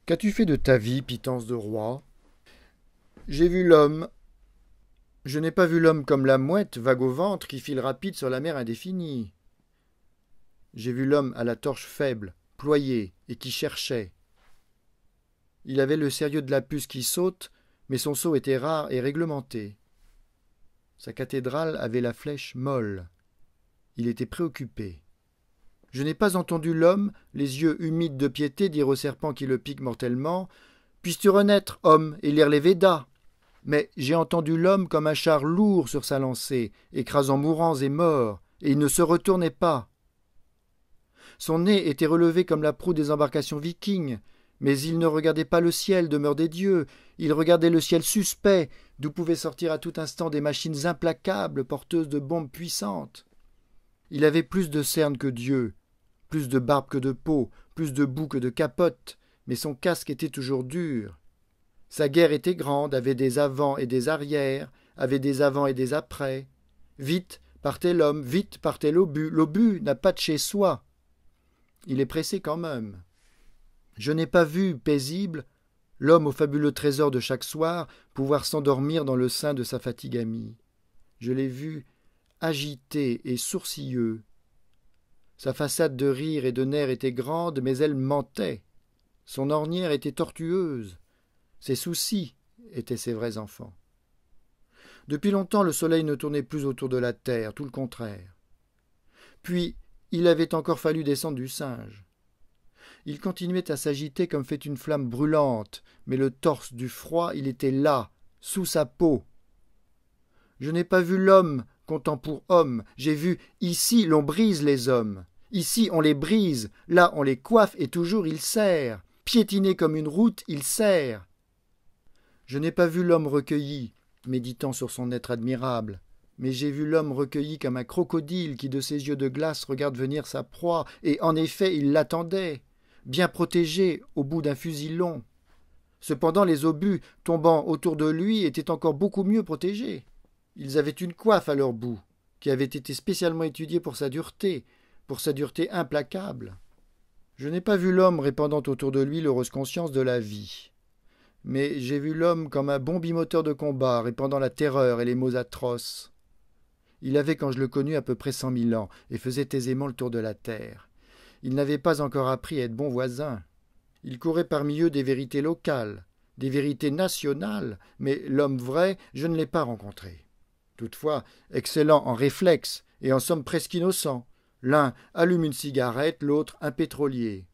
Qu'as-tu fait de ta vie, pitance de roi? J'ai vu l'homme. Je n'ai pas vu l'homme comme la mouette, vague au ventre, qui file rapide sur la mer indéfinie. J'ai vu l'homme à la torche faible, ployée, et qui cherchait. Il avait le sérieux de la puce qui saute, mais son saut était rare et réglementé. Sa cathédrale avait la flèche molle. Il était préoccupé. Je n'ai pas entendu l'homme, les yeux humides de piété, dire au serpent qui le pique mortellement « Puisses-tu renaître, homme, et lire les Védas ?» Mais j'ai entendu l'homme comme un char lourd sur sa lancée, écrasant mourants et morts, et il ne se retournait pas. Son nez était relevé comme la proue des embarcations vikings, mais il ne regardait pas le ciel, demeure des dieux, il regardait le ciel suspect, d'où pouvaient sortir à tout instant des machines implacables, porteuses de bombes puissantes. Il avait plus de cernes que Dieu, plus de barbe que de peau, plus de boue que de capote, mais son casque était toujours dur. Sa guerre était grande, avait des avants et des arrières, avait des avant et des après. Vite partait l'homme, vite partait l'obus n'a pas de chez soi. Il est pressé quand même. Je n'ai pas vu, paisible, l'homme au fabuleux trésor de chaque soir pouvoir s'endormir dans le sein de sa fatigue amie. Je l'ai vu agité et sourcilleux. Sa façade de rire et de nerfs était grande, mais elle mentait. Son ornière était tortueuse. Ses soucis étaient ses vrais enfants. Depuis longtemps, le soleil ne tournait plus autour de la terre, tout le contraire. Puis, il avait encore fallu descendre du singe. Il continuait à s'agiter comme fait une flamme brûlante, mais le torse du froid, il était là, sous sa peau. Je n'ai pas vu l'homme comptant pour homme, j'ai vu ici l'on brise les hommes. Ici on les brise, là on les coiffe et toujours il serre. Piétiné comme une route, il serre. Je n'ai pas vu l'homme recueilli, méditant sur son être admirable, mais j'ai vu l'homme recueilli comme un crocodile qui de ses yeux de glace regarde venir sa proie, et en effet il l'attendait, bien protégé au bout d'un fusil long. Cependant les obus tombant autour de lui étaient encore beaucoup mieux protégés. Ils avaient une coiffe à leur bout, qui avait été spécialement étudiée pour sa dureté implacable. Je n'ai pas vu l'homme répandant autour de lui l'heureuse conscience de la vie. Mais j'ai vu l'homme comme un bon bimoteur de combat, répandant la terreur et les mots atroces. Il avait, quand je le connus, à peu près 100 000 ans, et faisait aisément le tour de la terre. Il n'avait pas encore appris à être bon voisin. Il courait parmi eux des vérités locales, des vérités nationales, mais l'homme vrai, je ne l'ai pas rencontré. Toutefois, excellent en réflexe, et en somme presque innocent. L'un allume une cigarette, l'autre un pétrolier.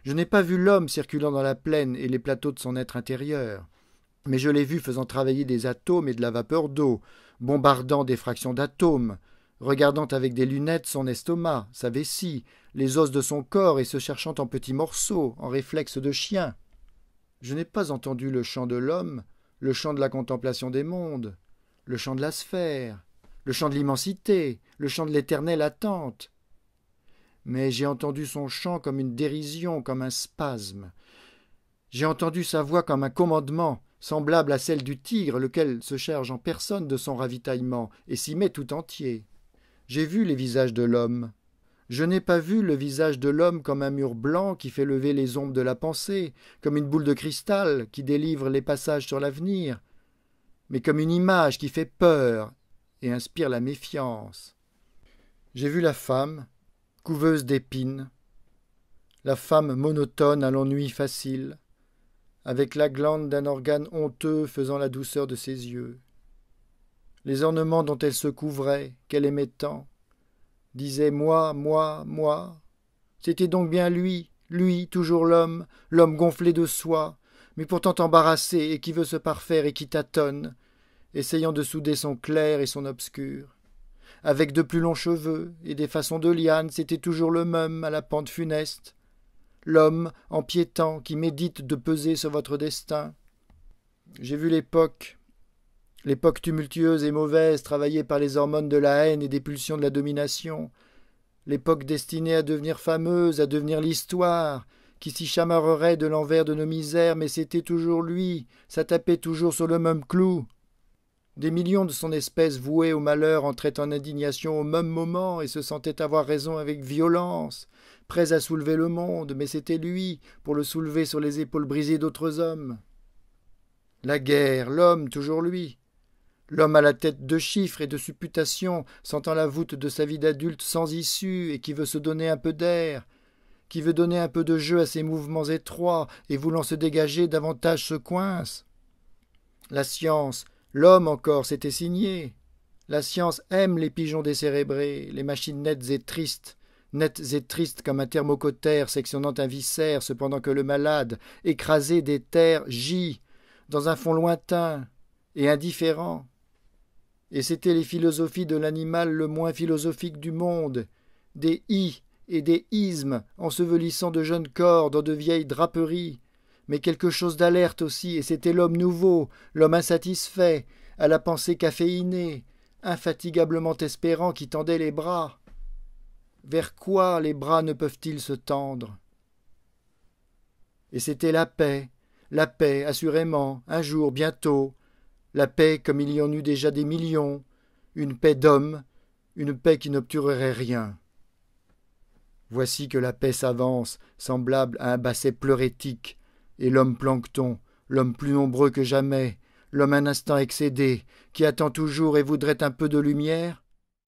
Je n'ai pas vu l'homme circulant dans la plaine et les plateaux de son être intérieur, mais je l'ai vu faisant travailler des atomes et de la vapeur d'eau, bombardant des fractions d'atomes, regardant avec des lunettes son estomac, sa vessie, les os de son corps et se cherchant en petits morceaux, en réflexes de chien. Je n'ai pas entendu le chant de l'homme, le chant de la contemplation des mondes, le chant de la sphère, le chant de l'immensité, le chant de l'éternelle attente. Mais j'ai entendu son chant comme une dérision, comme un spasme. J'ai entendu sa voix comme un commandement, semblable à celle du tigre, lequel se charge en personne de son ravitaillement et s'y met tout entier. J'ai vu les visages de l'homme. Je n'ai pas vu le visage de l'homme comme un mur blanc qui fait lever les ombres de la pensée, comme une boule de cristal qui délivre les passages sur l'avenir, mais comme une image qui fait peur et inspire la méfiance. J'ai vu la femme, couveuse d'épines, la femme monotone à l'ennui facile, avec la glande d'un organe honteux faisant la douceur de ses yeux. Les ornements dont elle se couvrait, qu'elle aimait tant, disaient moi, moi, moi. C'était donc bien lui, toujours l'homme, l'homme gonflé de soi, mais pourtant embarrassé et qui veut se parfaire et qui tâtonne, essayant de souder son clair et son obscur. Avec de plus longs cheveux et des façons de liane, c'était toujours le même à la pente funeste. L'homme, empiétant, qui médite de peser sur votre destin. J'ai vu l'époque tumultueuse et mauvaise, travaillée par les hormones de la haine et des pulsions de la domination. L'époque destinée à devenir fameuse, à devenir l'histoire, qui s'y chamarrerait de l'envers de nos misères, mais c'était toujours lui, ça tapait toujours sur le même clou. Des millions de son espèce vouée au malheur entraient en indignation au même moment et se sentaient avoir raison avec violence, prêts à soulever le monde, mais c'était lui, pour le soulever sur les épaules brisées d'autres hommes. La guerre, l'homme, toujours lui. L'homme à la tête de chiffres et de supputations, sentant la voûte de sa vie d'adulte sans issue et qui veut se donner un peu d'air, qui veut donner un peu de jeu à ses mouvements étroits et voulant se dégager davantage se coince. La science, l'homme encore, s'était signé. La science aime les pigeons décérébrés, les machines nettes et tristes comme un thermocotère sectionnant un viscère, cependant que le malade, écrasé des terres, gît dans un fond lointain et indifférent. Et c'étaient les philosophies de l'animal le moins philosophique du monde, des i et des ismes ensevelissant de jeunes corps dans de vieilles draperies, mais quelque chose d'alerte aussi, et c'était l'homme nouveau, l'homme insatisfait, à la pensée caféinée, infatigablement espérant qui tendait les bras. Vers quoi les bras ne peuvent-ils se tendre? Et c'était la paix, assurément, un jour, bientôt, la paix comme il y en eut déjà des millions, une paix d'homme, une paix qui n'obturerait rien. Voici que la paix s'avance, semblable à un basset pleurétique, et l'homme plancton, l'homme plus nombreux que jamais, l'homme un instant excédé, qui attend toujours et voudrait un peu de lumière,